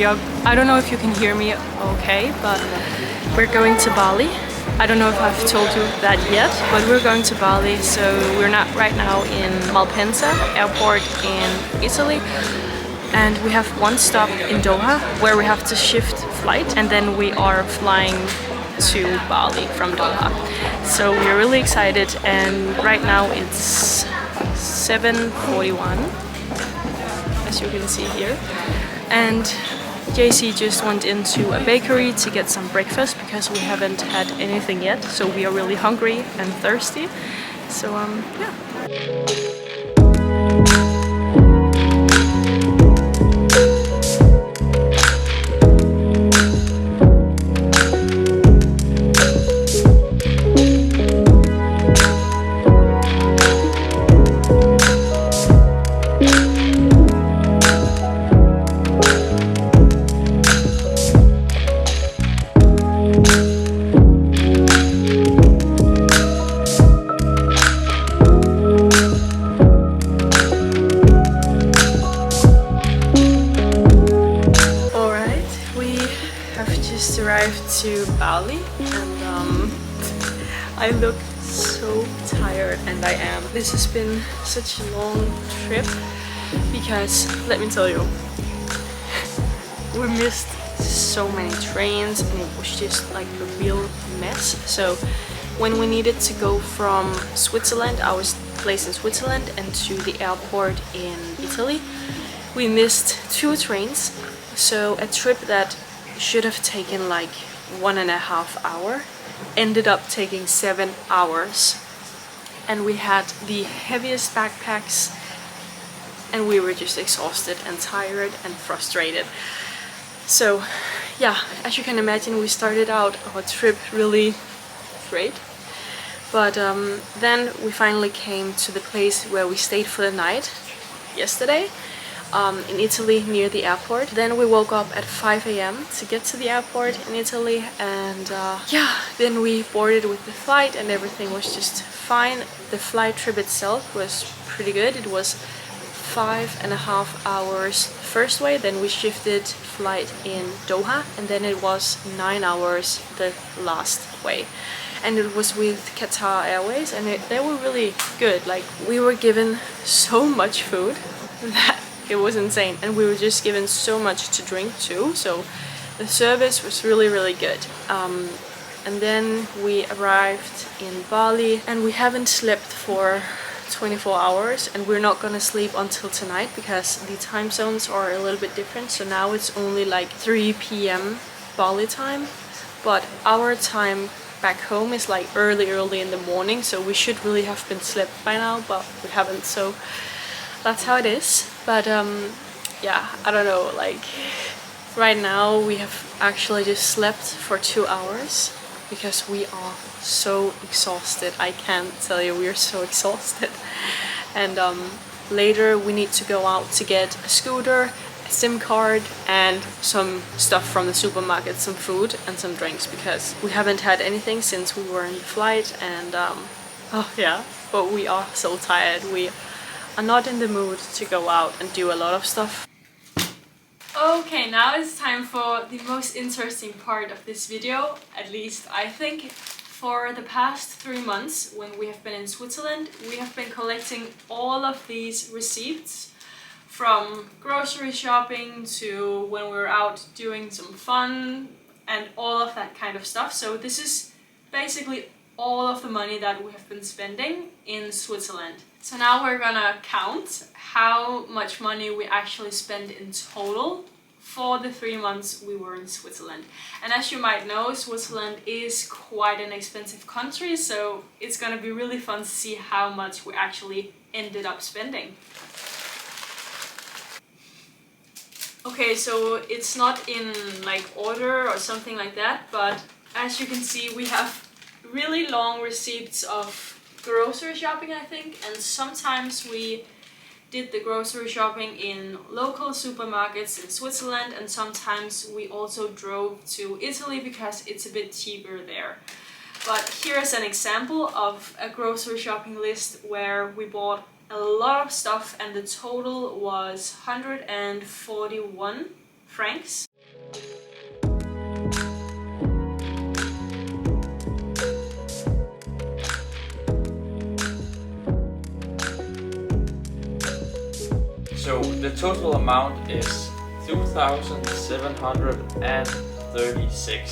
I don't know if you can hear me okay, but we're going to Bali. I don't know if I've told you that yet, but we're going to Bali. So we're not right now in Malpensa airport in Italy, and we have one stop in Doha where we have to shift flight, and then we are flying to Bali from Doha. So we're really excited, and right now it's 7:41, as you can see here. And JC just went into a bakery to get some breakfast because we haven't had anything yet, so we are really hungry and thirsty. So yeah. Arrived to Bali, and I look so tired, and I am. This has been such a long trip because, let me tell you, we missed so many trains and it was just like a real mess. So when we needed to go from Switzerland, our place in Switzerland, and to the airport in Italy, we missed 2 trains. So a trip that should have taken like 1.5 hours ended up taking 7 hours, and we had the heaviest backpacks, and we were just exhausted and tired and frustrated. So yeah, as you can imagine, we started out our trip really great, but then we finally came to the place where we stayed for the night yesterday. In Italy, near the airport. Then we woke up at 5 AM to get to the airport in Italy, and yeah, then we boarded with the flight and everything was just fine. The flight trip itself was pretty good. It was 5.5 hours the first way, then we shifted flight in Doha, and then it was 9 hours the last way. And it was with Qatar Airways, and they were really good. Like, we were given so much food that it was insane, and we were just given so much to drink too, so the service was really good. And then we arrived in Bali, and we haven't slept for 24 hours, and we're not gonna sleep until tonight because the time zones are a little bit different. So now it's only like 3 PM Bali time, but our time back home is like early in the morning, so we should really have been slept by now, but we haven't, so that's how it is. But yeah, I don't know, like right now we have actually just slept for 2 hours because we are so exhausted. I can't tell you, we are so exhausted. And later we need to go out to get a scooter, a SIM card, and some stuff from the supermarket, some food and some drinks, because we haven't had anything since we were in the flight. And oh yeah, but we are so tired. We are not in the mood to go out and do a lot of stuff. Okay, now it's time for the most interesting part of this video, at least I think. For the past 3 months, when we have been in Switzerland, we have been collecting all of these receipts, from grocery shopping to when we were out doing some fun and all of that kind of stuff. So this is basically all of the money that we have been spending in Switzerland. So now we're gonna count how much money we actually spend in total for the 3 months we were in Switzerland. And as you might know, Switzerland is quite an expensive country, so it's gonna be really fun to see how much we actually ended up spending. Okay, so it's not in like order or something like that, but as you can see, we have really long receipts of grocery shopping, I think, and sometimes we did the grocery shopping in local supermarkets in Switzerland, and sometimes we also drove to Italy because it's a bit cheaper there. But here's an example of a grocery shopping list where we bought a lot of stuff, and the total was 141 francs. So the total amount is 2,736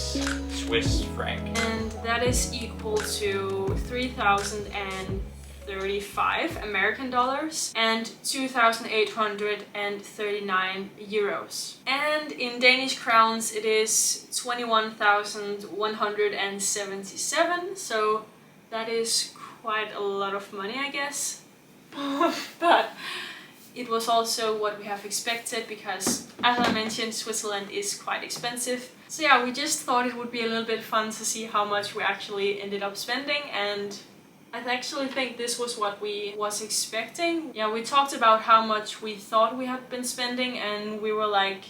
Swiss franc. And that is equal to 3,035 American dollars and 2,839 euros. And in Danish crowns it is 21,177, so that is quite a lot of money, I guess. But it was also what we have expected because, as I mentioned, Switzerland is quite expensive. So yeah, we just thought it would be a little bit fun to see how much we actually ended up spending, and I actually think this was what we was expecting. Yeah, we talked about how much we thought we had been spending, and we were like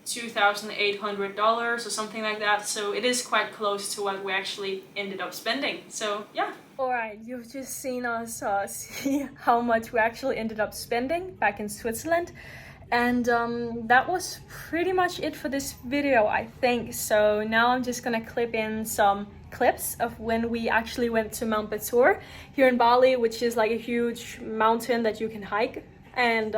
$2,800 or something like that, so it is quite close to what we actually ended up spending. So yeah. Alright, you've just seen us see how much we actually ended up spending back in Switzerland, and that was pretty much it for this video, I think. So now I'm just gonna clip in some clips of when we actually went to Mount Batur here in Bali, which is like a huge mountain that you can hike, and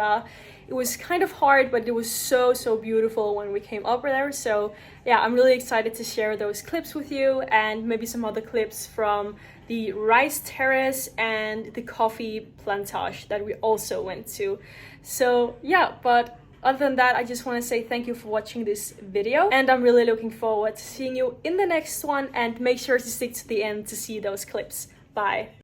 it was kind of hard, but it was so beautiful when we came up there. So yeah, I'm really excited to share those clips with you, and maybe some other clips from the rice terrace and the coffee plantage that we also went to. So yeah, but other than that, I just want to say thank you for watching this video, and I'm really looking forward to seeing you in the next one, and make sure to stick to the end to see those clips. Bye.